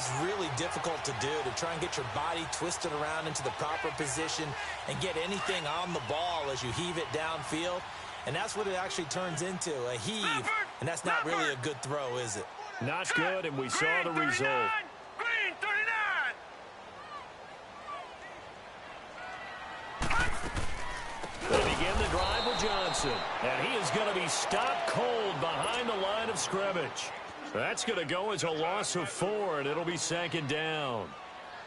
is really difficult to do, to try and get your body twisted around into the proper position and get anything on the ball as you heave it downfield. And that's what it actually turns into, a heave. And that's not really a good throw, is it? Not good, and we saw the result. Green 39. They begin the drive with Johnson. And he is going to be stopped cold behind the line of scrimmage. That's going to go as a loss of 4, and it'll be 2nd down.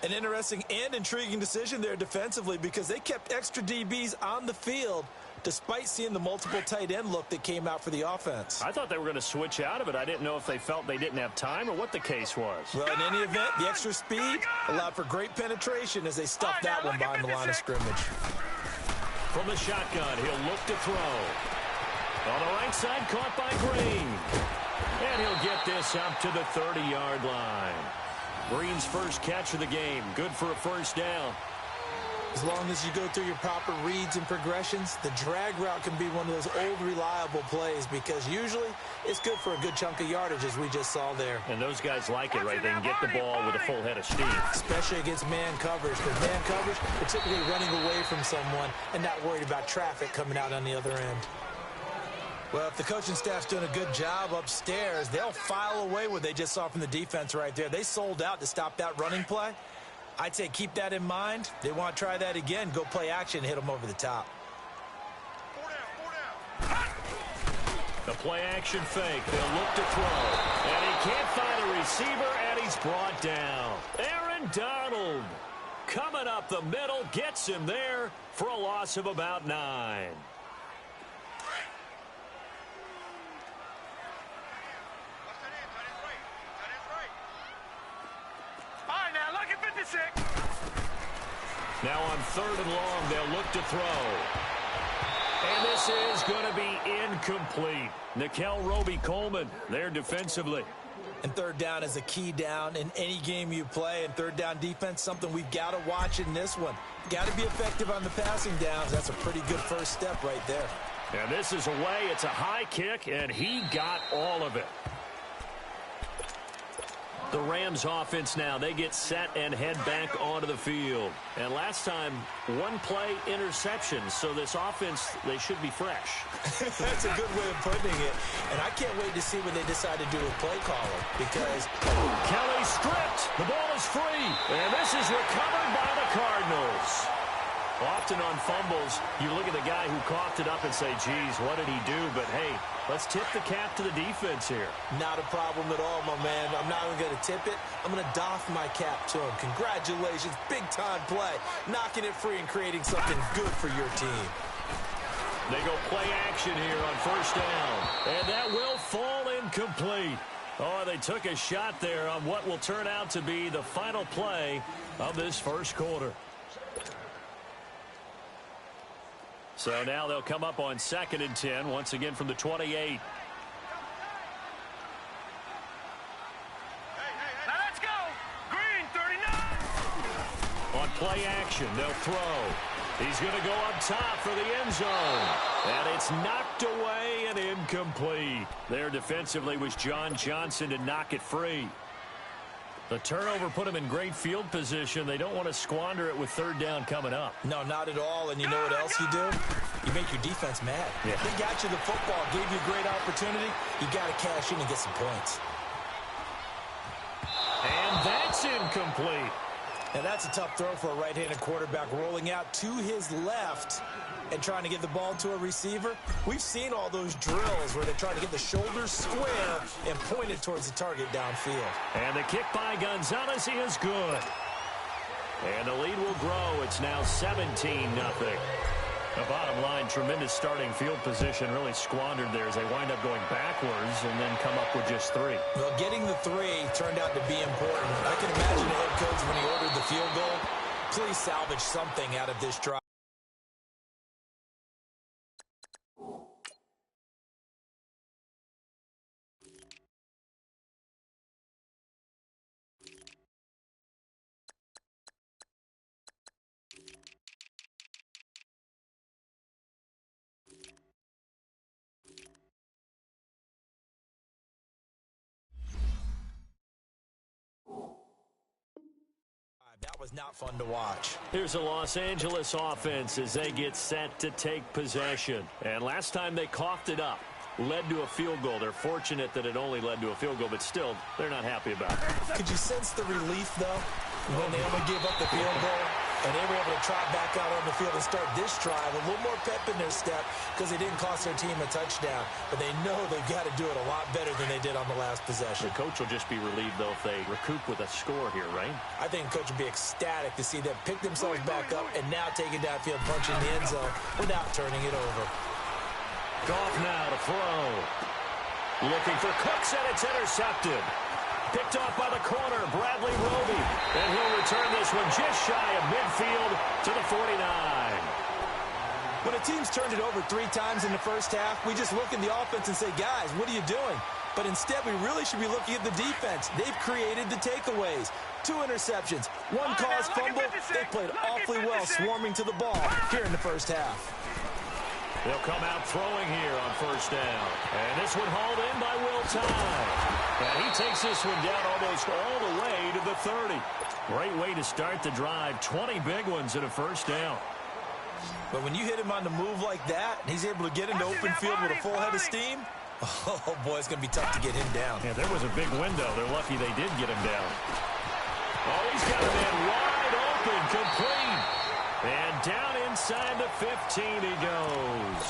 An interesting and intriguing decision there defensively, because they kept extra DBs on the field despite seeing the multiple tight end look that came out for the offense. I thought they were going to switch out of it. I didn't know if they felt they didn't have time or what the case was. Well, in any event, the extra speed allowed for great penetration as they stuffed that one behind the line of scrimmage. From the shotgun, he'll look to throw. On the right side, caught by Green. And he'll get this up to the 30-yard line. Green's first catch of the game. Good for a first down. As long as you go through your proper reads and progressions, the drag route can be one of those old reliable plays, because usually it's good for a good chunk of yardage, as we just saw there. And those guys like it, right? They can get the ball with a full head of steam. Especially against man coverage. Because man coverage, they're typically running away from someone and not worried about traffic coming out on the other end. Well, if the coaching staff's doing a good job upstairs, they'll file away what they just saw from the defense right there. They sold out to stop that running play. I'd say keep that in mind. They want to try that again. Go play action, hit them over the top. The play action fake. They'll look to throw. And he can't find a receiver, and he's brought down. Aaron Donald coming up the middle, gets him there for a loss of about 9. Now on 3rd and long, they'll look to throw. And this is going to be incomplete. Nickel Roby-Coleman there defensively. And 3rd down is a key down in any game you play. And 3rd down defense, something we've got to watch in this one. Got to be effective on the passing downs. That's a pretty good first step right there. And this is away. It's a high kick, and he got all of it. The Rams offense now, they get set and head back onto the field. And last time, 1 play interception. So this offense, they should be fresh. That's a good way of putting it. And I can't wait to see what they decide to do with play caller, because Kelly stripped. The ball is free. And this is recovered by the Cardinals. Often on fumbles, you look at the guy who coughed it up and say, geez, what did he do? But, hey, let's tip the cap to the defense here. Not a problem at all, my man. I'm not even going to tip it. I'm going to doff my cap to him. Congratulations. Big-time play. Knocking it free and creating something good for your team. They go play action here on 1st down. And that will fall incomplete. Oh, they took a shot there on what will turn out to be the final play of this first quarter. So now they'll come up on 2nd and 10, once again from the 28. Now let's go. Green 39. On play action, they'll throw. He's going to go up top for the end zone. And it's knocked away and incomplete. There defensively was John Johnson to knock it free. The turnover put him in great field position. They don't want to squander it with 3rd down coming up. No, not at all. And you know what else you do? You make your defense mad. Yeah. They got you the football, gave you a great opportunity. You got to cash in and get some points. And that's incomplete. Now, that's a tough throw for a right-handed quarterback, rolling out to his left and trying to get the ball to a receiver. We've seen all those drills where they try to get the shoulders square and point it towards the target downfield. And the kick by Gonzalez is good. And the lead will grow. It's now 17-0. The bottom line, tremendous starting field position, really squandered there as they wind up going backwards and then come up with just 3. Well, getting the 3 turned out to be important. I can imagine the head coach when he ordered the field goal. Please salvage something out of this drive. was not fun to watch. Here's a Los Angeles offense as they get set to take possession. And last time they coughed it up, led to a field goal. They're fortunate that it only led to a field goal, but still, they're not happy about it. Could you sense the relief, though, when they only gave up the field goal? And they were able to trot back out on the field and start this drive. A little more pep in their step because they didn't cost their team a touchdown. But they know they've got to do it a lot better than they did on the last possession. The coach will just be relieved, though, if they recoup with a score here, right? I think the coach will be ecstatic to see them pick themselves back up and now take it downfield, punching the end zone without turning it over. Goff now to throw. Looking for Cooks, and it's intercepted. Picked off by the corner, Bradley Roby. And he'll return this one just shy of midfield to the 49. When a team's turned it over 3 times in the first half, we just look at the offense and say, guys, what are you doing? But instead, we really should be looking at the defense. They've created the takeaways. 2 interceptions, 1 caused fumble. They played awfully well swarming to the ball here in the first half. They'll come out throwing here on first down. And this one hauled in by Will Tye. And he takes this one down almost all the way to the 30. Great way to start the drive. 20 big ones in a first down. But when you hit him on the move like that, and he's able to get into open field with a full head of steam, oh, boy, it's going to be tough to get him down. Yeah, there was a big window. They're lucky they did get him down. Oh, he's got a man wide open, complete. And down inside the 15 he goes.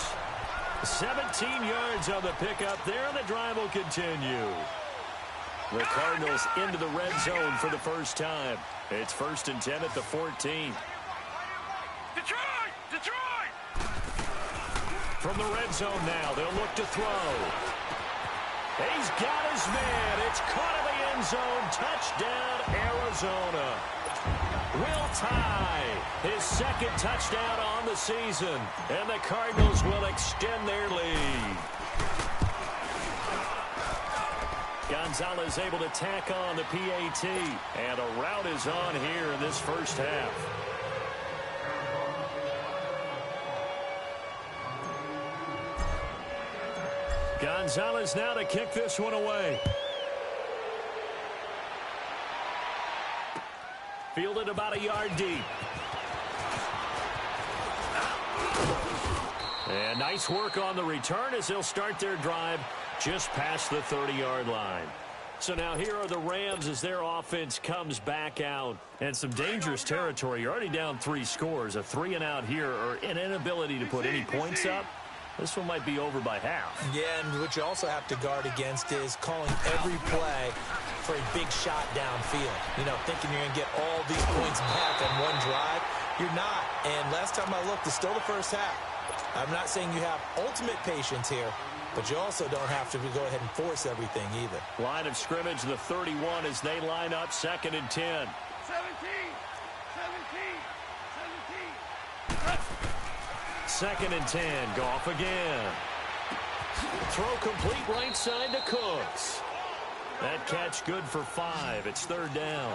17 yards on the pickup there, and the drive will continue. The Cardinals into the red zone for the first time. It's 1st and 10 at the 14. Detroit! Detroit! From the red zone now, they'll look to throw. He's got his man. It's caught in the end zone. Touchdown, Arizona. Will Tye, his 2nd touchdown on the season. And the Cardinals will extend their lead. Gonzalez able to tack on the PAT. And a rout is on here in this first half. Gonzalez now to kick this one away. Fielded about a yard deep. And nice work on the return as they'll start their drive just past the 30-yard line. So now here are the Rams as their offense comes back out. And some dangerous territory. You're already down 3 scores. A 3-and-out here or an inability to put any points up. This one might be over by half. Yeah, and what you also have to guard against is calling every play for a big shot downfield. You know, thinking you're going to get all these points back on one drive. You're not. And last time I looked, it's still the first half. I'm not saying you have ultimate patience here, but you also don't have to go ahead and force everything either. Line of scrimmage, the 31 as they line up 2nd and 10. 17! 2nd and 10. Goff again. Throw complete right side to Cooks. That catch good for 5. It's 3rd down.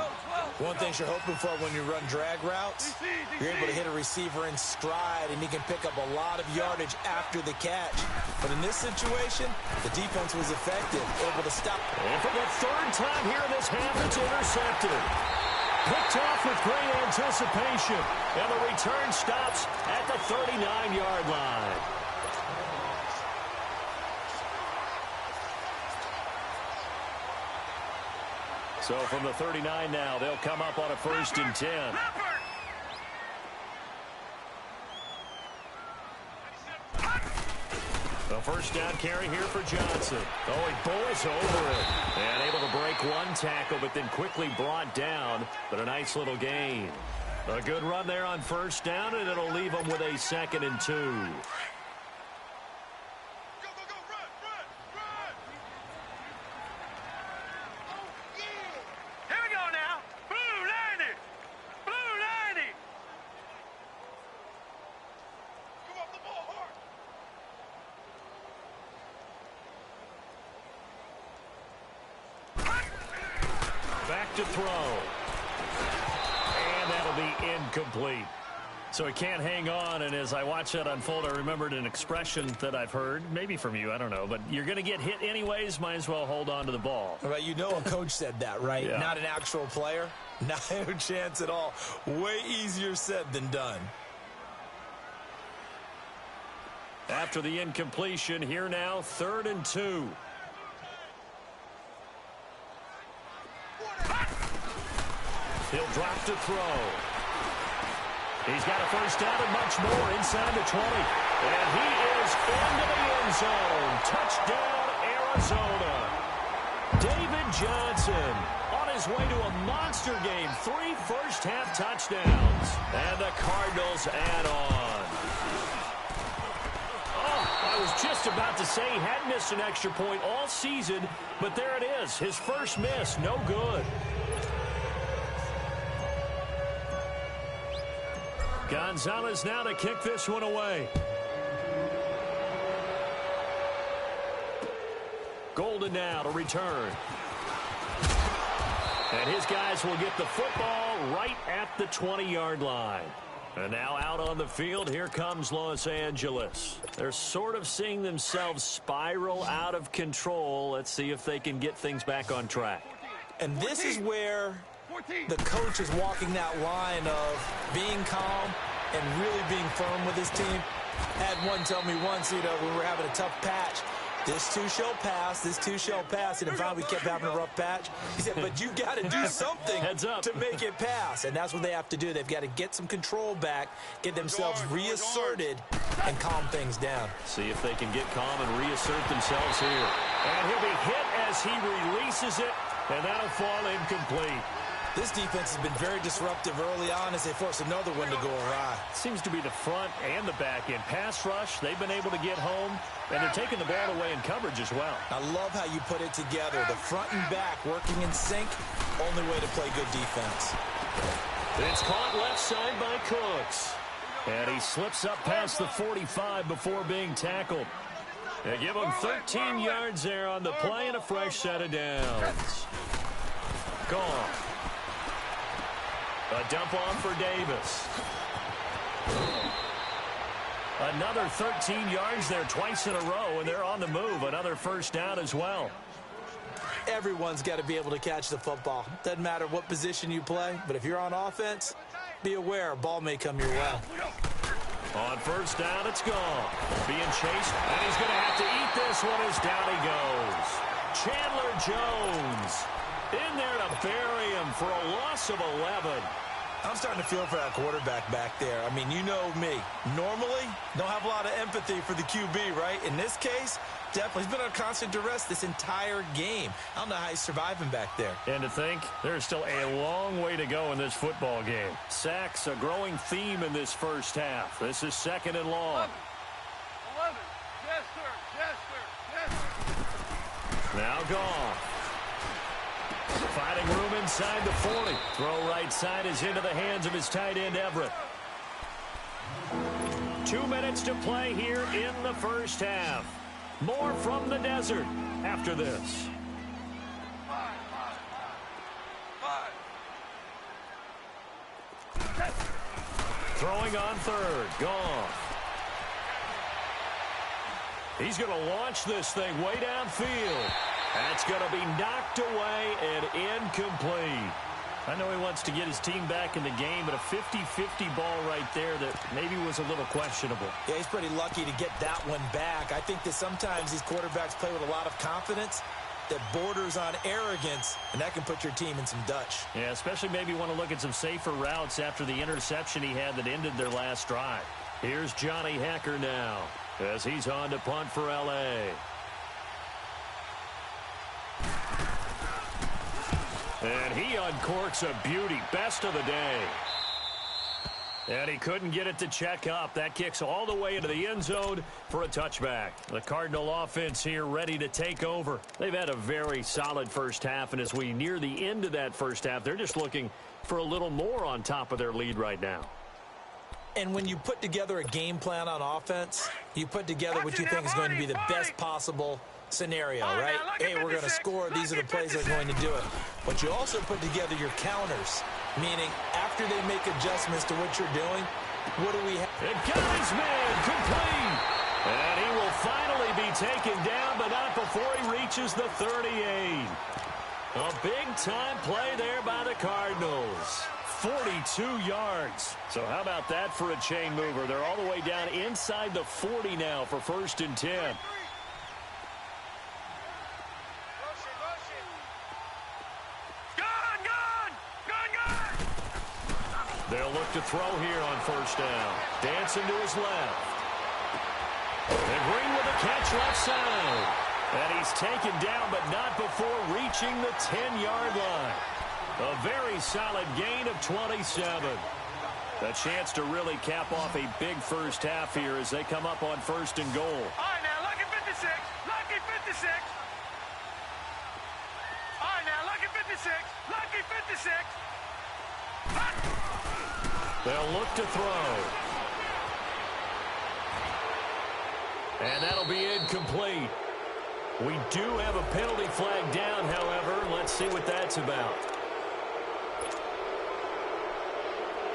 One thing you're hoping for when you run drag routes, you're able to hit a receiver in stride, and he can pick up a lot of yardage after the catch. But in this situation, the defense was effective, able to stop. And for the 3rd time here in this half, it's intercepted. Picked off with great anticipation. And the return stops at the 39-yard line. So from the 39 now, they'll come up on a 1st and 10. The first down carry here for Johnson. Oh, he bulls over it. And able to break 1 tackle, but then quickly brought down. But a nice little gain. A good run there on 1st down, and it'll leave them with a 2nd and 2. Back to throw. And that'll be incomplete. So he can't hang on, and as I watch that unfold, I remembered an expression that I've heard, maybe from you, I don't know, but you're going to get hit anyways, might as well hold on to the ball. Well, you know a coach said that, right? Yeah. Not an actual player. Not a chance at all. Way easier said than done. After the incompletion, here now, 3rd and 2. He'll drop to throw. He's got a first down and much more inside the 20. And he is into the end zone. Touchdown, Arizona. David Johnson on his way to a monster game. 3 first-half touchdowns. And the Cardinals add on. Oh, I was just about to say he hadn't missed an extra point all season, but there it is. His first miss, no good. Gonzalez now to kick this one away. Golden now to return. And his guys will get the football right at the 20-yard line. And now out on the field, here comes Los Angeles. They're sort of seeing themselves spiral out of control. Let's see if they can get things back on track. And this is where the coach is walking that line of being calm and really being firm with his team. Had one tell me once, when we were having a tough patch, this too shall pass, this too shall pass. And finally we kept having a rough patch. He said, but you got to do something to make it pass. And that's what they have to do. They've got to get some control back, get themselves reasserted, and calm things down. See if they can get calm and reassert themselves here. And he'll be hit as he releases it, and that'll fall incomplete. This defense has been very disruptive early on as they force another one to go awry. Seems to be the front and the back end. Pass rush, they've been able to get home, and they're taking the ball away in coverage as well. I love how you put it together. The front and back working in sync, only way to play good defense. It's caught left side by Cooks. And he slips up past the 45 before being tackled. They give him 13 yards there on the play and a fresh set of downs. Gone. A dump off for Davis. Another 13 yards there twice in a row, and they're on the move. Another first down as well. Everyone's got to be able to catch the football. Doesn't matter what position you play, but if you're on offense, be aware a ball may come your way. On first down, it's gone. Being chased, and he's going to have to eat this one as down he goes. Chandler Jones in there to bury him for a loss of 11. I'm starting to feel for that quarterback back there. I mean, you know me. Normally, don't have a lot of empathy for the QB, right? In this case, definitely. He's been under constant duress this entire game. I don't know how he's surviving back there. And to think, there's still a long way to go in this football game. Sacks, a growing theme in this first half. This is 2nd and long. 11. Yes, sir. Yes, sir. Yes, sir. Now gone. Finding room inside the 40. Throw right side is into the hands of his tight end, Everett. 2 minutes to play here in the first half. More from the desert after this. Throwing on 3rd. Gone. He's going to launch this thing way downfield. That's going to be knocked away and incomplete. I know he wants to get his team back in the game, but a 50-50 ball right there that maybe was a little questionable. Yeah, he's pretty lucky to get that one back. I think that sometimes these quarterbacks play with a lot of confidence that borders on arrogance, and that can put your team in some Dutch. Yeah, especially maybe want to look at some safer routes after the interception he had that ended their last drive. Here's Johnny Hecker now as he's on to punt for L.A. And he uncorks a beauty. Best of the day. And he couldn't get it to check up. That kicks all the way into the end zone for a touchback. The Cardinal offense here ready to take over. They've had a very solid first half, and as we near the end of that first half, they're just looking for a little more on top of their lead right now. And when you put together a game plan on offense, you put together what you think is going to be the best possible scenario, right? Hey, we're going to score. These are the plays that are going to do it. But you also put together your counters, meaning after they make adjustments to what you're doing, What do we have? It got his man complete. And he will finally be taken down, but not before he reaches the 38. A big-time play there by the Cardinals. 42 yards. So how about that for a chain mover? They're all the way down inside the 40 now for 1st and 10. They'll look to throw here on 1st down. Dancing to his left. And Green with a catch left side. And he's taken down, but not before reaching the 10-yard line. A very solid gain of 27. A chance to really cap off a big first half here as they come up on 1st and goal. All right, now, lucky 56. Lucky 56. All right, now, lucky 56. Lucky 56. They'll look to throw. And that'll be incomplete. We do have a penalty flag down, however. Let's see what that's about.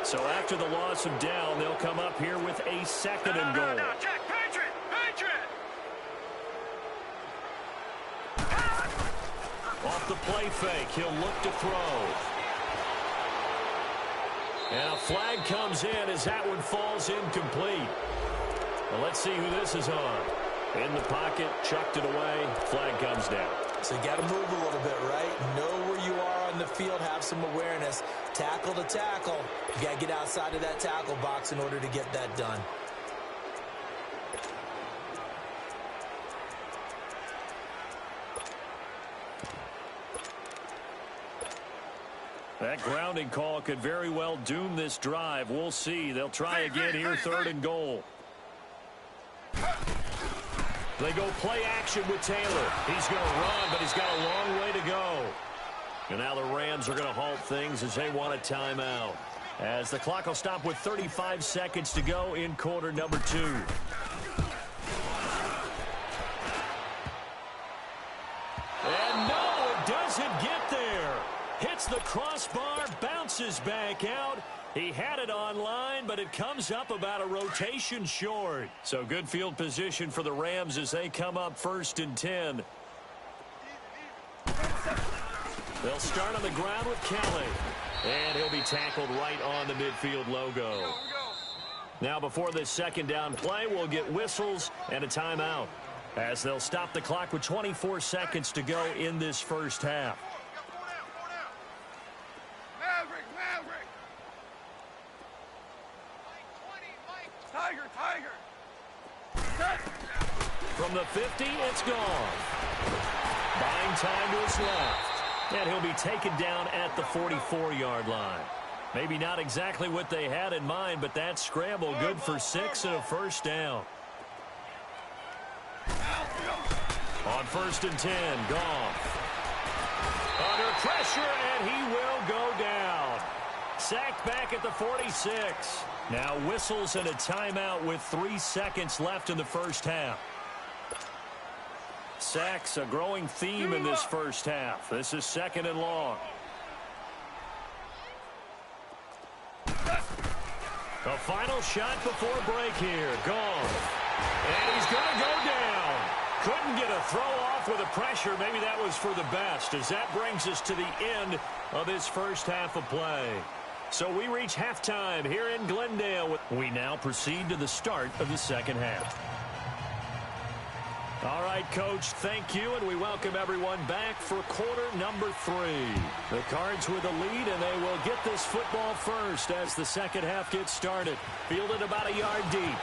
So after the loss of down, they'll come up here with a 2nd and goal. No, check. Patriot. Off the play fake, he'll look to throw. And a flag comes in as that one falls incomplete. Well, let's see who this is on. In the pocket, chucked it away, flag comes down. So you got to move a little bit, right? Know where you are on the field, have some awareness. Tackle to tackle. You got to get outside of that tackle box in order to get that done. That grounding call could very well doom this drive. We'll see. They'll try again here, 3rd and goal. They go play action with Taylor. He's going to run, but he's got a long way to go. And now the Rams are going to halt things as they want a timeout. As the clock will stop with 35 seconds to go in quarter number 2. And no, it doesn't get there. Hits the crossbar, bounces back out. He had it online, but it comes up about a rotation short. So good field position for the Rams as they come up 1st and 10. They'll start on the ground with Kelly. And he'll be tackled right on the midfield logo. Now before this 2nd down play, we'll get whistles and a timeout as they'll stop the clock with 24 seconds to go in this first half. Tiger. From the 50, it's gone. Buying time to his left. And he'll be taken down at the 44-yard line. Maybe not exactly what they had in mind, but that scramble good for 6 and a 1st down. On 1st and 10, Goff. Under pressure, and he will go down. Sacked back at the 46. Now whistles and a timeout with 3 seconds left in the first half. Sacks, a growing theme in this first half. This is 2nd and long. A final shot before break here. Gone. And he's going to go down. Couldn't get a throw off with the pressure. Maybe that was for the best, as that brings us to the end of this first half of play. So we reach halftime here in Glendale. We now proceed to the start of the 2nd half. All right, Coach, thank you, and we welcome everyone back for quarter number 3. The Cards with the lead, and they will get this football first as the 2nd half gets started. Fielded about a yard deep.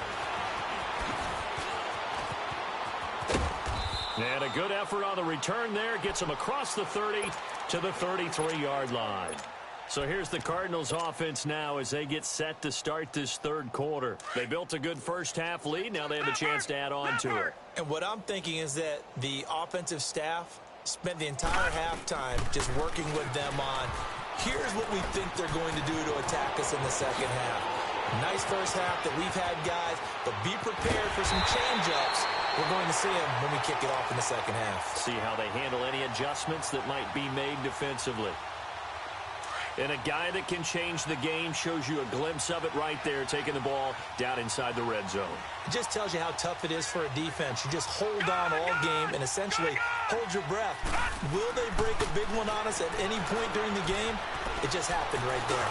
And a good effort on the return there. Gets them across the 30 to the 33-yard line. So here's the Cardinals offense now as they get set to start this 3rd quarter. They built a good first half lead. Now they have a chance to add on to it. And what I'm thinking is that the offensive staff spent the entire halftime just working with them on, here's what we think they're going to do to attack us in the 2nd half. Nice first half that we've had, guys, but be prepared for some change-ups. We're going to see them when we kick it off in the 2nd half. See how they handle any adjustments that might be made defensively. And a guy that can change the game shows you a glimpse of it right there, taking the ball down inside the red zone. It just tells you how tough it is for a defense. You just hold on all game and essentially hold your breath. Will they break a big one on us at any point during the game? It just happened right there.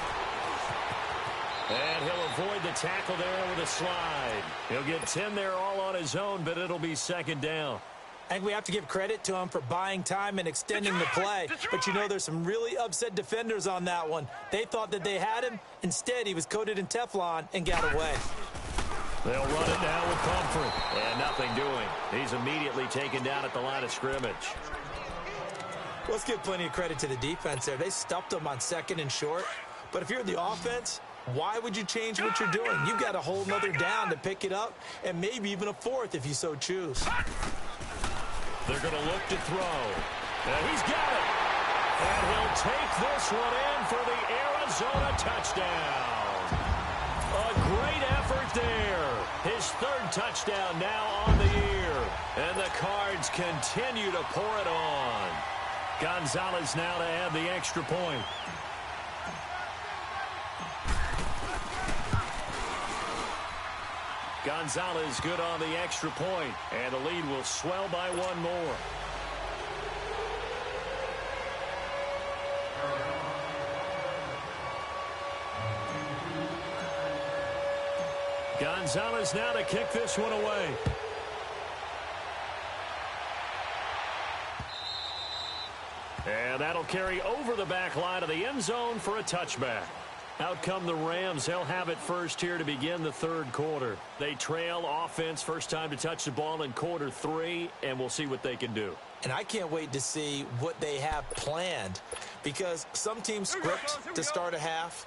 And he'll avoid the tackle there with a slide. He'll get 10 there all on his own, but it'll be second down. I think we have to give credit to him for buying time and extending the play. But you know, there's some really upset defenders on that one. They thought that they had him. Instead, he was coated in Teflon and got away. They'll run it now with Comfort. And nothing doing. He's immediately taken down at the line of scrimmage. Let's give plenty of credit to the defense there. They stuffed him on second and short. But if you're the offense, why would you change what you're doing? You've got a whole nother down to pick it up, and maybe even a fourth if you so choose. They're going to look to throw. And he's got it. And he'll take this one in for the Arizona touchdown. A great effort there. His third touchdown now on the year. And the Cards continue to pour it on. Gonzalez now to add the extra point. Gonzalez good on the extra point, and the lead will swell by one more. Gonzalez now to kick this one away. And that'll carry over the back line of the end zone for a touchback. Out come the Rams. They'll have it first here to begin the third quarter. They trail offense, first time to touch the ball in quarter 3, and we'll see what they can do. And I can't wait to see what they have planned, because some teams script to start a half.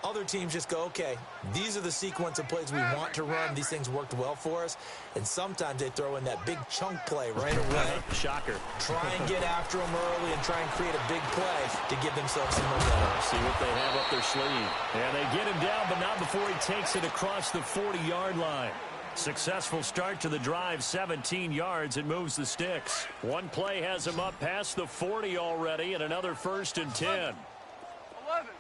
Other teams just go, okay, these are the sequence of plays we want to run. These things worked well for us. And sometimes they throw in that big chunk play right away. Shocker. Try and get after them early and try and create a big play to give themselves some momentum. See what they have up their sleeve. And they get him down, but not before he takes it across the 40-yard line. Successful start to the drive, 17 yards, and moves the sticks. One play has him up past the 40 already, and another 1st and 10. 11.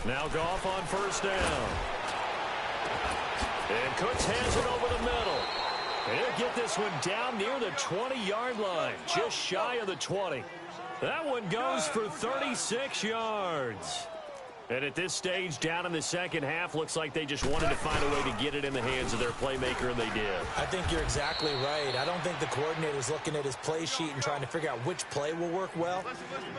Now Goff on first down. And Cooks has it over the middle. He'll get this one down near the 20-yard line, just shy of the 20. That one goes for 36 yards. And at this stage, down in the second half, looks like they just wanted to find a way to get it in the hands of their playmaker, and they did. I think you're exactly right. I don't think the coordinator's looking at his play sheet and trying to figure out which play will work well.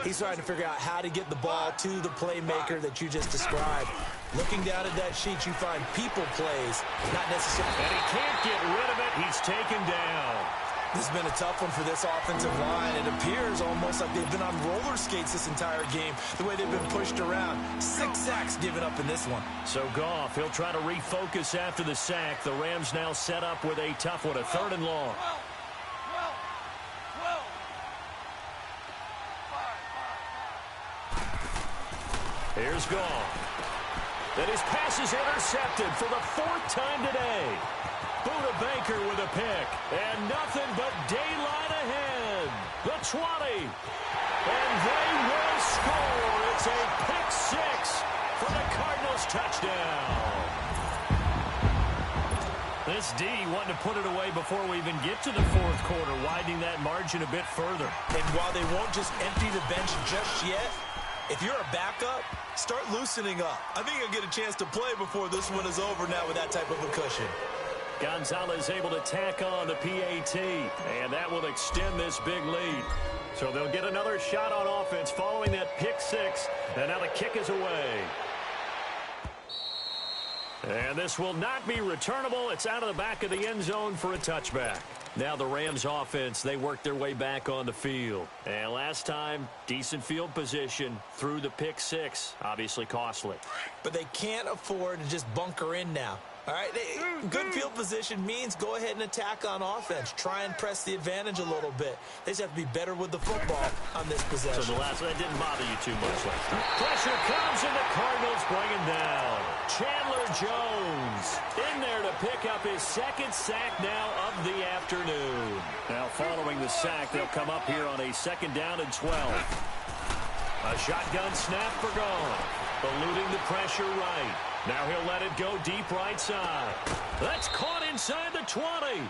He's trying to figure out how to get the ball to the playmaker that you just described. Looking down at that sheet, you find people plays, not necessarily. And he can't get rid of it. He's taken down. This has been a tough one for this offensive line. It appears almost like they've been on roller skates this entire game, the way they've been pushed around. 6 sacks given up in this one. So Goff, he'll try to refocus after the sack. The Rams now set up with a tough one, a 3rd and long. Here's Goff. And his pass is intercepted for the 4th time today. Buda Baker with a pick, and nothing but daylight ahead. The 20, and they will score. It's a pick 6 for the Cardinals touchdown. This D wanting to put it away before we even get to the 4th quarter, widening that margin a bit further. And while they won't just empty the bench just yet, if you're a backup, start loosening up. I think you'll get a chance to play before this one is over now with that type of a cushion. Gonzalez able to tack on the PAT, and that will extend this big lead. So they'll get another shot on offense following that pick 6, and now the kick is away. And this will not be returnable. It's out of the back of the end zone for a touchback. Now the Rams offense, they work their way back on the field. And last time, decent field position through the pick 6, obviously costly. But they can't afford to just bunker in now. All right, good field position means go ahead and attack on offense. Try and press the advantage a little bit. They just have to be better with the football on this possession. So the last one, that didn't bother you too much last time. Pressure comes, and the Cardinals bring him down. Chandler Jones in there to pick up his 2nd sack now of the afternoon. Now following the sack, they'll come up here on a 2nd down and 12. A shotgun snap for gone. Eluding the pressure right. Now he'll let it go deep right side. That's caught inside the 20.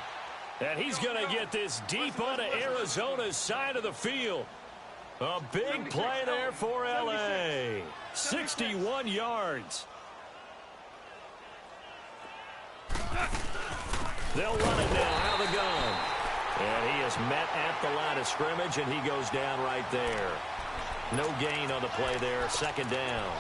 And he's going to get this deep onto Arizona's side of the field. A big play there for L.A. 61 yards. They'll run it now out of the gun. And he is met at the line of scrimmage, and he goes down right there. No gain on the play there, second down.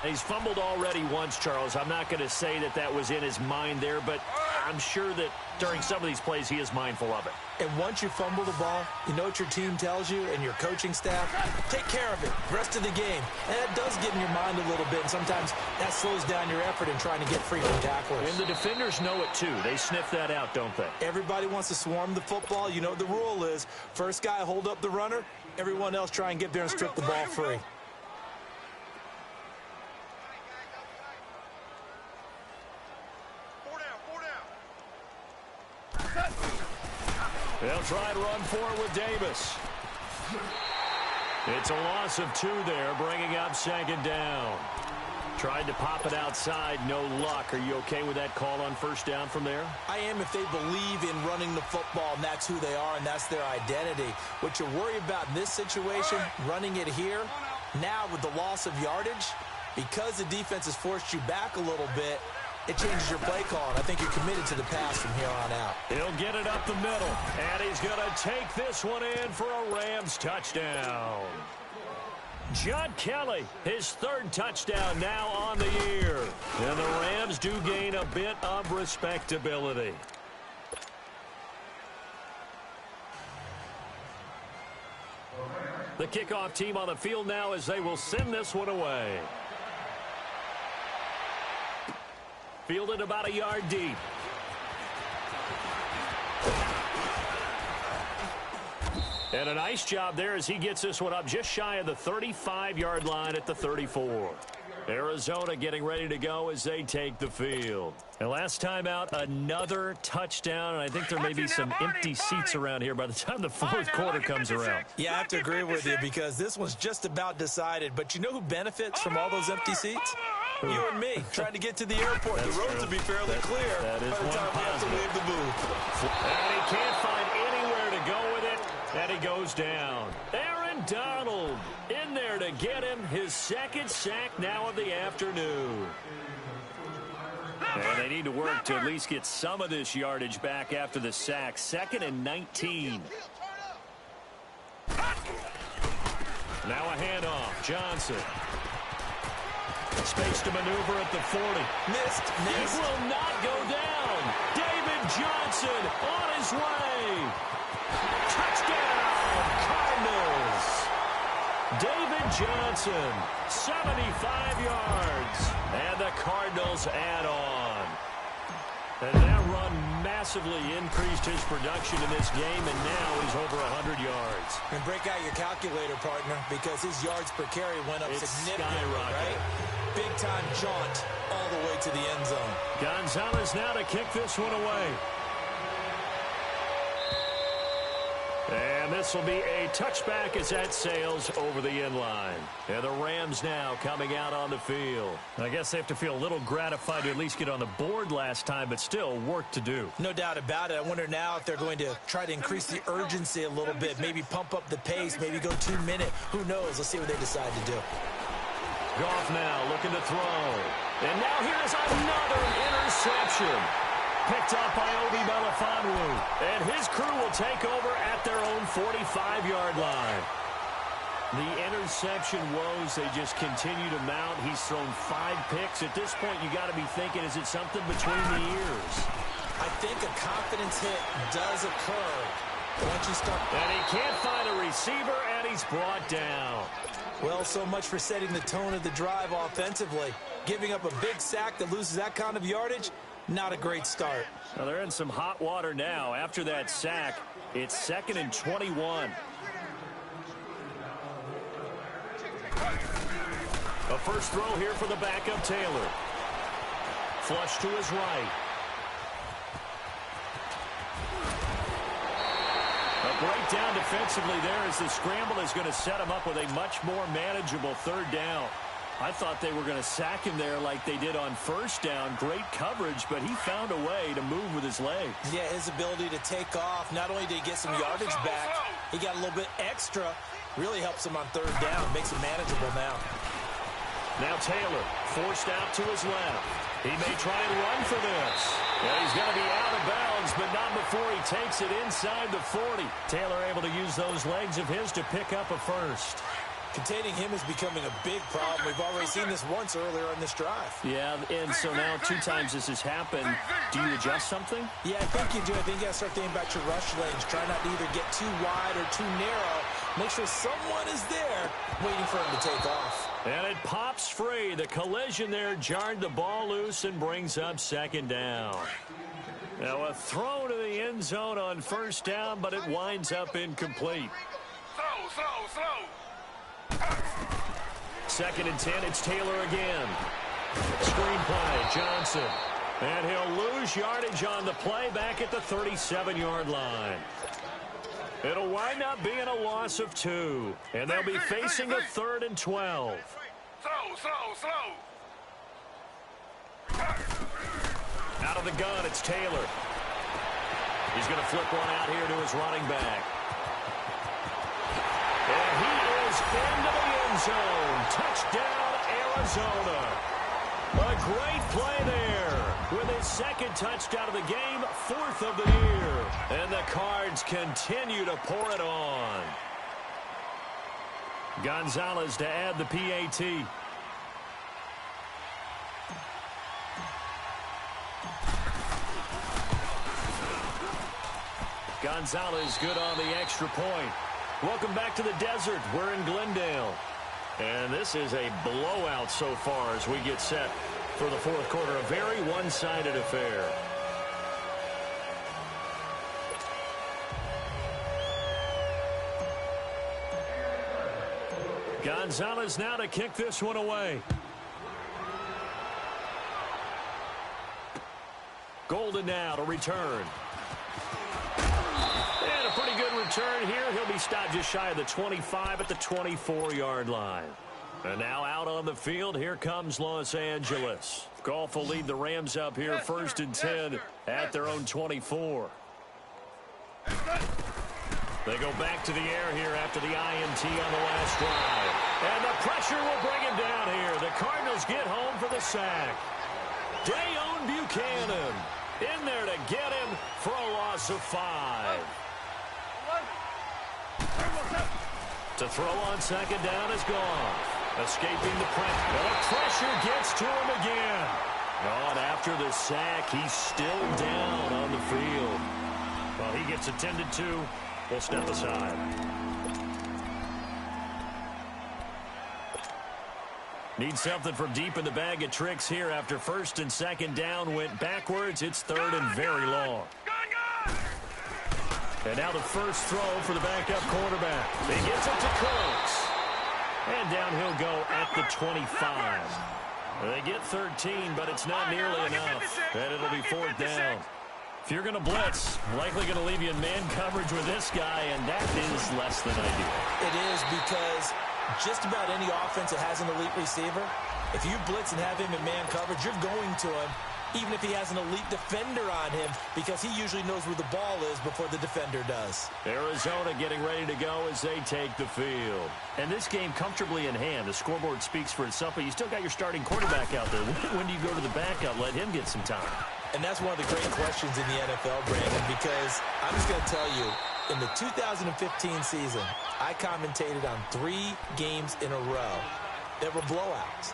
He's fumbled already once, Charles. I'm not going to say that that was in his mind there, but I'm sure that during some of these plays he is mindful of it. And once you fumble the ball, you know what your team tells you and your coaching staff? Take care of it the rest of the game. And that does get in your mind a little bit, and sometimes that slows down your effort in trying to get free from tacklers. And the defenders know it too. They sniff that out, don't they? Everybody wants to swarm the football. You know what the rule is. First guy hold up the runner, everyone else try and get there and strip the ball free. They'll try to run forward with Davis. It's a loss of 2 there, bringing up second down. Tried to pop it outside, no luck. Are you okay with that call on first down from there? I am if they believe in running the football, and that's who they are, and that's their identity. What you're worried about in this situation, running it here, now with the loss of yardage, because the defense has forced you back a little bit, it changes your play call, and I think you're committed to the pass from here on out. He'll get it up the middle, and he's going to take this one in for a Rams touchdown. John Kelly, his 3rd touchdown now on the year. And the Rams do gain a bit of respectability. The kickoff team on the field now as they will send this one away. Fielded about a yard deep. And a nice job there as he gets this one up just shy of the 35-yard line at the 34. Arizona getting ready to go as they take the field. And last time out, another touchdown, and I think there may be some empty seats around here by the time the fourth quarter comes around. Yeah, I have to agree with you because this one's just about decided. But you know who benefits from all those empty seats? You and me, trying to get to the airport. The roads will be fairly clear by the time we have to leave the booth. And he can't find anywhere to go with it, and he goes down. Aaron Donald in there to get him his 2nd sack now of the afternoon. And they need to work to at least get some of this yardage back after the sack. 2nd and 19. Now a handoff. Johnson. Space to maneuver at the 40. Missed. It will not go down. David Johnson on his way. Touchdown, Cardinals. David Johnson, 75 yards. And the Cardinals add on. And that run massively increased his production in this game, and now he's over 100 yards. And break out your calculator, partner, because his yards per carry went up significantly, right? Big-time jaunt all the way to the end zone. Gonzalez now to kick this one away. And this will be a touchback as that sails over the end line. And the Rams now coming out on the field. I guess they have to feel a little gratified to at least get on the board last time, but still work to do. No doubt about it. I wonder now if they're going to try to increase the urgency a little bit, maybe pump up the pace, maybe go 2-minute. Who knows? Let's see what they decide to do. Goff now looking to throw. And now here's another interception. Picked up by Obi Melifonwu. And his crew will take over at their own 45-yard line. The interception woes, they just continue to mount. He's thrown 5 picks. At this point, you got to be thinking, is it something between the ears? I think a confidence hit does occur once you start. And he can't find a receiver, and he's brought down. Well, so much for setting the tone of the drive offensively. Giving up a big sack that loses that kind of yardage, not a great start. Well, they're in some hot water now. After that sack, it's 2nd and 21. A first throw here for the backup Taylor. Flush to his right. A great breakdown defensively there as the scramble is going to set him up with a much more manageable third down. I thought they were going to sack him there like they did on first down. Great coverage, but he found a way to move with his legs. Yeah, his ability to take off, not only did he get some yardage back, he got a little bit extra. Really helps him on third down, makes it manageable now. Now Taylor forced out to his left. He may try and run for this. And he's going to be out of bounds, but not before he takes it inside the 40. Taylor able to use those legs of his to pick up a first. Containing him is becoming a big problem. We've already seen this once earlier on this drive. Yeah, and so now 2 times this has happened. Do you adjust something? Yeah, I think you do. I think you got to start thinking about your rush lanes. Try not to either get too wide or too narrow. Make sure someone is there waiting for him to take off. And it pops free. The collision there jarred the ball loose and brings up second down. Now a throw to the end zone on first down, but it winds up incomplete. Slow. Second and 10, it's Taylor again. Screen play, Johnson. And he'll lose yardage on the play back at the 37-yard line. It'll wind up being a loss of 2. And they'll be facing a 3rd and 12. Slow. Out of the gun, it's Taylor. He's going to flip one out here to his running back. And he is into the end zone. Touchdown, Arizona. A great play there with his second touchdown of the game, 4th of the year. And the Cards continue to pour it on. Gonzalez to add the PAT. Gonzalez good on the extra point. Welcome back to the desert. We're in Glendale. And this is a blowout so far as we get set for the 4th quarter. A very one-sided affair. Gonzalez now to kick this one away. Golden now to return. And a pretty good return here. He'll be stopped just shy of the 25 at the 24-yard line. And now out on the field, here comes Los Angeles. Goff will lead the Rams up here, 1st and 10 at their own 24. They go back to the air here after the INT on the last drive. And the pressure will bring him down here. The Cardinals get home for the sack. Dayon Buchanan in there to get him for a loss of 5. To throw on second down is Goff. Escaping the pressure. Well, the pressure gets to him again. Oh, and after the sack, he's still down on the field. Well, he gets attended to. We'll step aside. Need something from deep in the bag of tricks here after 1st and 2nd down went backwards. It's 3rd and very long. And now the first throw for the backup quarterback. He gets it to Cooks. And down he'll go at the 25. They get 13, but it's not nearly enough. And it'll be 4th down. If you're going to blitz, likely going to leave you in man coverage with this guy, and that is less than ideal. It is, because just about any offense that has an elite receiver, if you blitz and have him in man coverage, you're going to him, even if he has an elite defender on him, because he usually knows where the ball is before the defender does. Arizona getting ready to go as they take the field. And this game comfortably in hand. The scoreboard speaks for itself, but you still got your starting quarterback out there. When do you go to the backup? Let him get some time. And that's one of the great questions in the NFL, Brandon, because I'm just going to tell you, in the 2015 season, I commentated on 3 games in a row that were blowouts.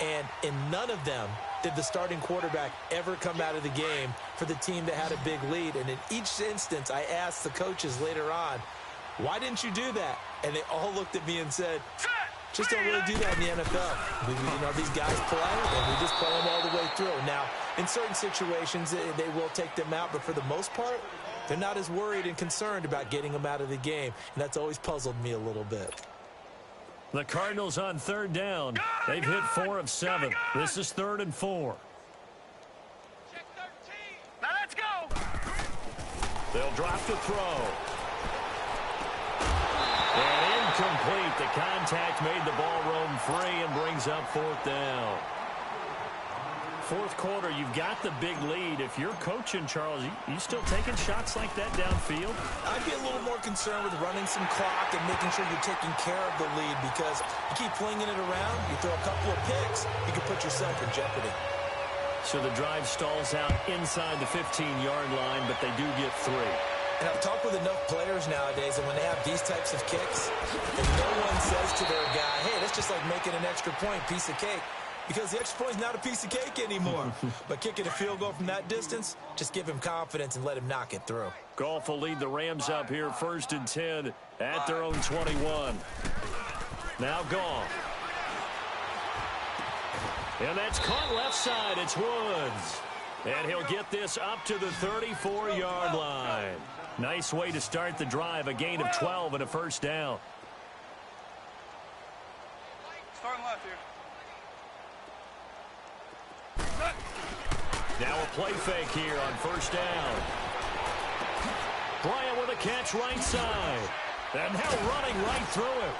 And in none of them did the starting quarterback ever come out of the game for the team that had a big lead. And in each instance, I asked the coaches later on, why didn't you do that? And they all looked at me and said, just don't really do that in the NFL. You know, these guys play, and we just play them all the way through. Now, in certain situations, they will take them out, but for the most part, they're not as worried and concerned about getting them out of the game, and that's always puzzled me a little bit. The Cardinals on 3rd down. They've hit 4 of 7. This is 3rd and 4. Check 13. Now let's go. They'll drop the throw. And incomplete. The contact made the ball roam free and brings up fourth down. Fourth quarter, you've got the big lead. If you're coaching, Charles, you still taking shots like that downfield? I'd be a little more concerned with running some clock and making sure you're taking care of the lead, because you keep flinging it around, you throw a couple of picks, you can put yourself in jeopardy. So the drive stalls out inside the 15-yard line, but they do get 3. And I've talked with enough players nowadays, and when they have these types of kicks, and no one says to their guy, hey, that's just like making an extra point, piece of cake. Because the extra point is not a piece of cake anymore. But kicking a field goal from that distance, just give him confidence and let him knock it through. Goff will lead the Rams up here 1st and 10 at their own 21. Now Goff. And that's caught left side. It's Woods. And he'll get this up to the 34-yard line. Nice way to start the drive. A gain of 12 and a first down. Starting left here. Now a play fake here on first down. Bryant with a catch right side. And now running right through it.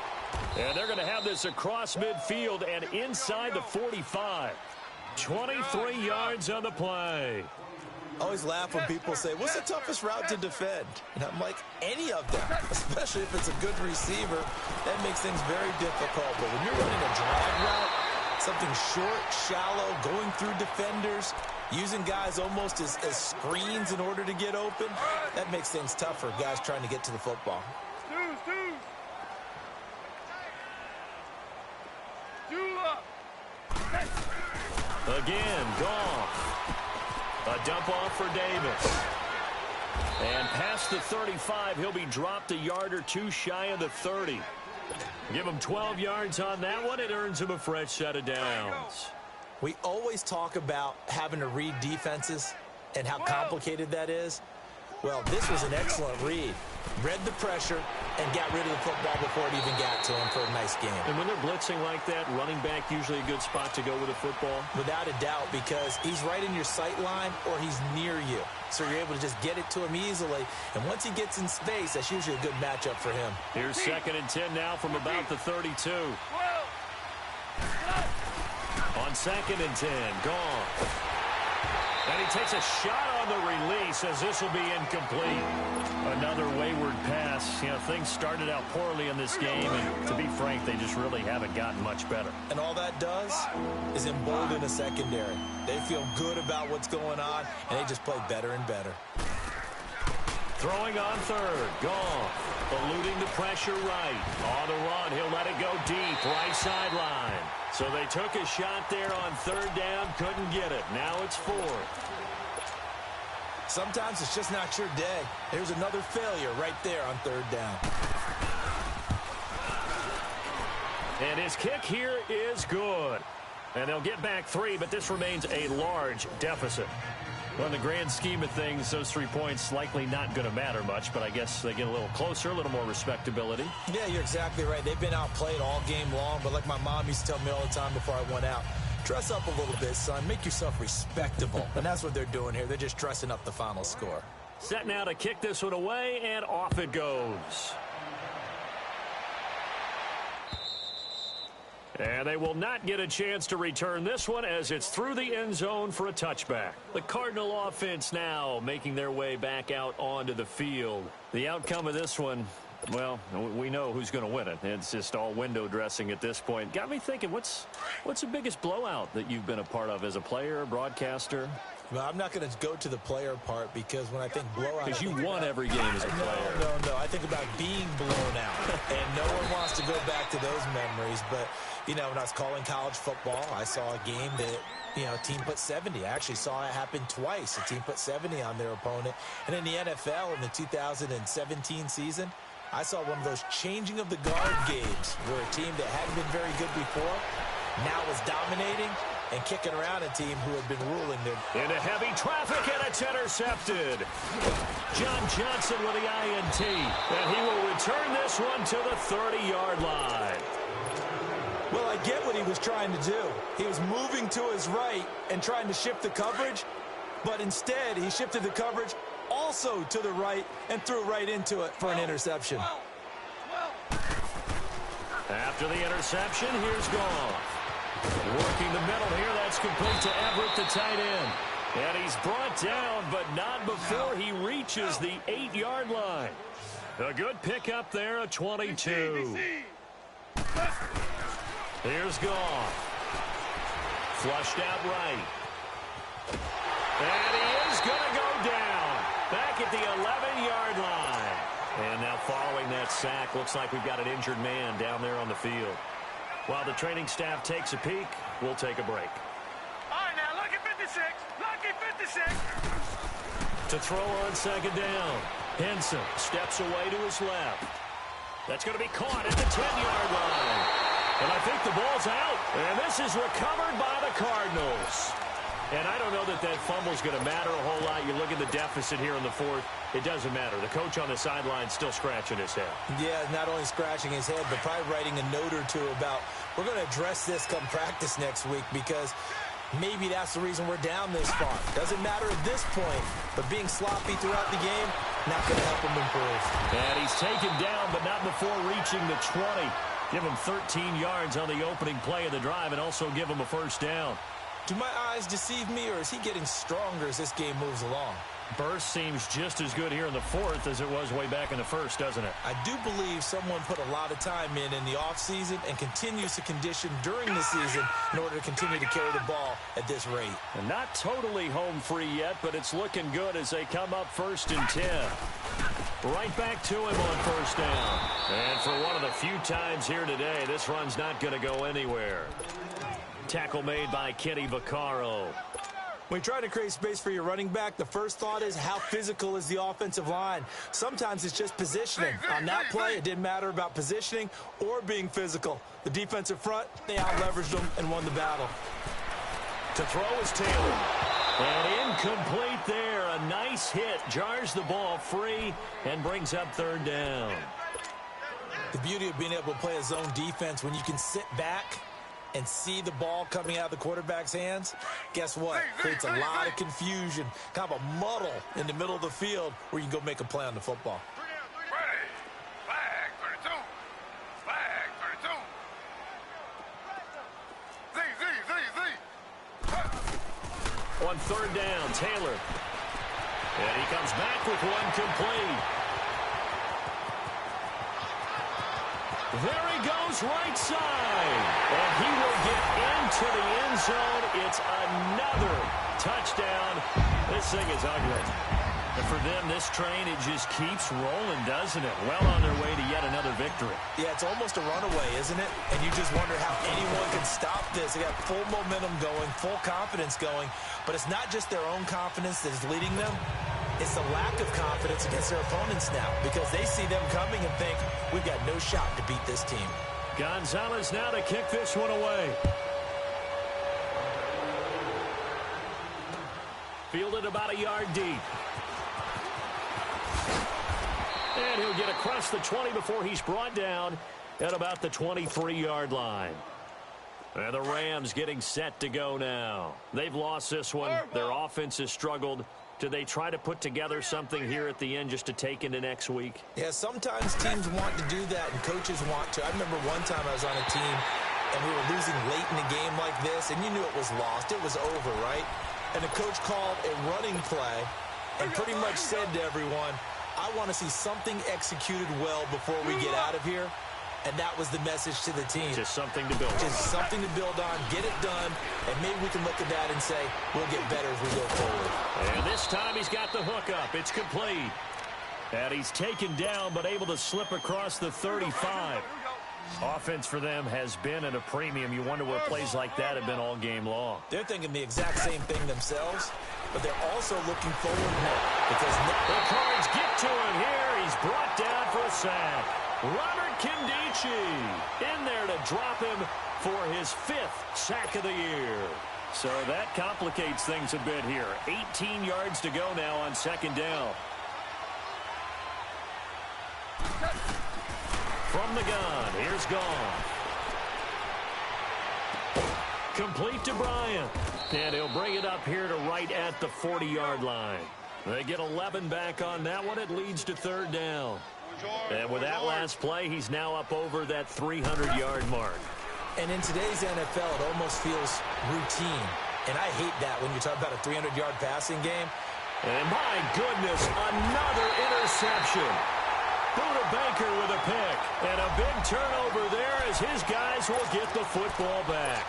And they're going to have this across midfield and inside the 45. 23 yards on the play. I always laugh when people say, what's the toughest route to defend? And I'm like, any of them, especially if it's a good receiver. That makes things very difficult. But when you're running a drag route, something short, shallow, going through defenders, using guys almost as screens in order to get open, that makes things tough for guys trying to get to the football. Again, Goff. A dump off for Davis. And past the 35, he'll be dropped a yard or two shy of the 30. Give him 12 yards on that one. It earns him a fresh set of downs. We always talk about having to read defenses and how complicated that is. Well, this was an excellent read. Read the pressure and got rid of the football before it even got to him for a nice game. And when they're blitzing like that, running back usually a good spot to go with the football? Without a doubt, because he's right in your sight line or he's near you. So you're able to just get it to him easily. And once he gets in space, that's usually a good matchup for him. Here's 2nd and 10 now from about the 32. On 2nd and 10, gone. And he takes a shot on the release as this will be incomplete. Another wayward pass. You know, things started out poorly in this game, and to be frank, they just really haven't gotten much better. And all that does is embolden a secondary. They feel good about what's going on, and they just play better and better. Throwing on 3rd, gone. Eluding the pressure right. On the run, he'll let it go deep, right sideline. So they took a shot there on 3rd down, couldn't get it. Now it's 4th. Sometimes it's just not your day. There's another failure right there on 3rd down. And his kick here is good. And they'll get back 3, but this remains a large deficit. Well, in the grand scheme of things, those 3 points likely not going to matter much, but I guess they get a little closer, a little more respectability. Yeah, you're exactly right. They've been outplayed all game long, but like my mom used to tell me all the time before I went out, dress up a little bit, son. Make yourself respectable. And that's what they're doing here. They're just dressing up the final score. Set now to kick this one away, and off it goes. And they will not get a chance to return this one as it's through the end zone for a touchback. The Cardinal offense now making their way back out onto the field. The outcome of this one, well, we know who's going to win it. It's just all window dressing at this point. Got me thinking, what's the biggest blowout that you've been a part of as a player, broadcaster? Well, I'm not going to go to the player part because when I think blowout... Because you won every game as a player. No. I think about being blown out. And no one wants to go back to those memories. But, you know, when I was calling college football, I saw a game that, you know, a team put 70. I actually saw it happen twice. A team put 70 on their opponent. And in the NFL in the 2017 season, I saw one of those changing of the guard games where a team that hadn't been very good before now was dominating and kicking around a team who had been ruling them. Into heavy traffic, and it's intercepted. John Johnson with the INT, and he will return this one to the 30-yard line. Well, I get what he was trying to do. He was moving to his right and trying to shift the coverage, but instead he shifted the coverage also to the right and threw right into it for an interception. After the interception, here's Goff. Working the middle here, that's complete to Everett, the tight end. And he's brought down, but not before he reaches the 8-yard line. A good pickup there, a 22. Here's Goff. Flushed out right. And he is going to go down. Back at the 11-yard line. And now following that sack, looks like we've got an injured man down there on the field. While the training staff takes a peek, we'll take a break. All right, now, lucky 56. Lucky 56. To throw on second down. Henson steps away to his left. That's going to be caught at the 10-yard line. And I think the ball's out. And this is recovered by the Cardinals. And I don't know that that fumble's going to matter a whole lot. You look at the deficit here in the fourth. It doesn't matter. The coach on the sideline still scratching his head. Yeah, not only scratching his head, but probably writing a note or two about, we're going to address this come practice next week, because maybe that's the reason we're down this far. Doesn't matter at this point, but being sloppy throughout the game, not going to help him improve. And he's taken down, but not before reaching the 20. Give him 13 yards on the opening play of the drive and also give him a first down. Do my eyes deceive me, or is he getting stronger as this game moves along? Burst seems just as good here in the fourth as it was way back in the first, doesn't it? I do believe someone put a lot of time in the offseason and continues to condition during the season in order to continue to carry the ball at this rate. And not totally home free yet, but it's looking good as they come up 1st and 10. Right back to him on first down. And for one of the few times here today, this run's not going to go anywhere. Tackle made by Kenny Vaccaro. When you're trying to create space for your running back, the first thought is, how physical is the offensive line? Sometimes it's just positioning. On that play, it didn't matter about positioning or being physical. The defensive front, they out-leveraged them and won the battle. To throw is Taylor. And incomplete there. A nice hit. Jars the ball free and brings up 3rd down. The beauty of being able to play a zone defense, when you can sit back and see the ball coming out of the quarterback's hands, guess what? Creates a lot of confusion, kind of a muddle in the middle of the field where you can go make a play on the football. Flag 32. Flag 32. Z. On 3rd down, Taylor. And he comes back with one complete. There he goes, right side. And he will get into the end zone. It's another touchdown. This thing is ugly. And for them, this train, it just keeps rolling, doesn't it? Well on their way to yet another victory. Yeah, it's almost a runaway, isn't it? And you just wonder how anyone can stop this. They got full momentum going, full confidence going. But it's not just their own confidence that is leading them. It's the lack of confidence against their opponents now, because they see them coming and think, we've got no shot to beat this team. Gonzalez now to kick this one away. Fielded about a yard deep. And he'll get across the 20 before he's brought down at about the 23-yard line. And the Rams getting set to go now. They've lost this one. Their offense has struggled. Do they try to put together something here at the end just to take into next week? Yeah, sometimes teams want to do that and coaches want to. I remember one time I was on a team and we were losing late in a game like this, and you knew it was lost. It was over, right? And the coach called a running play and pretty much said to everyone, I want to see something executed well before we get out of here. And that was the message to the team. Just something to build on. Just something to build on, get it done, and maybe we can look at that and say, we'll get better as we go forward. And this time he's got the hook up. It's complete. And he's taken down, but able to slip across the 35. Offense for them has been at a premium. You wonder where plays like that have been all game long. They're thinking the exact same thing themselves, but they're also looking forward now. Because the Cards get to him here. He's brought down for a sack. Robert Kindici in there to drop him for his 5th sack of the year. So that complicates things a bit here. 18 yards to go now on 2nd down. From the gun, here's Goff. Complete to Bryant. And he'll bring it up here to right at the 40-yard line. They get 11 back on that one. It leads to 3rd down. And with that last play, he's now up over that 300-yard mark. And in today's NFL, it almost feels routine. And I hate that when you talk about a 300-yard passing game. And my goodness, another interception. Buda Baker with a pick. And a big turnover there as his guys will get the football back.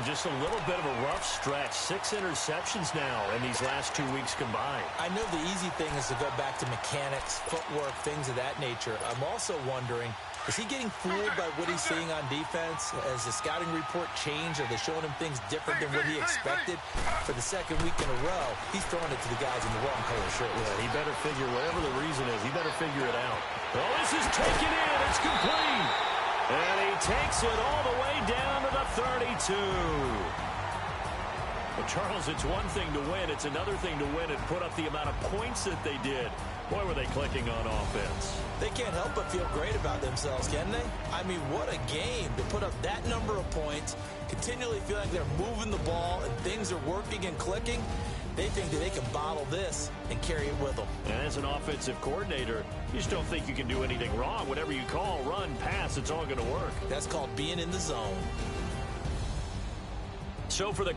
Just a little bit of a rough stretch. 6 interceptions now in these last 2 weeks combined. I know the easy thing is to go back to mechanics, footwork, things of that nature. I'm also wondering, is he getting fooled by what he's seeing on defense? Has the scouting report changed? Are they showing him things different than what he expected? For the second week in a row, he's throwing it to the guys in the wrong color shirts. Yeah, he better figure, whatever the reason is, he better figure it out. Oh, this is taken in. It's complete. And he takes it all the way down to the 32. Well, Charles, it's one thing to win. It's another thing to win and put up the amount of points that they did. Boy, were they clicking on offense. They can't help but feel great about themselves, can they? I mean, what a game to put up that number of points, continually feel like they're moving the ball and things are working and clicking. They think that they can bottle this and carry it with them. And as an offensive coordinator, you just don't think you can do anything wrong. Whatever you call, run, pass, it's all going to work. That's called being in the zone. So for the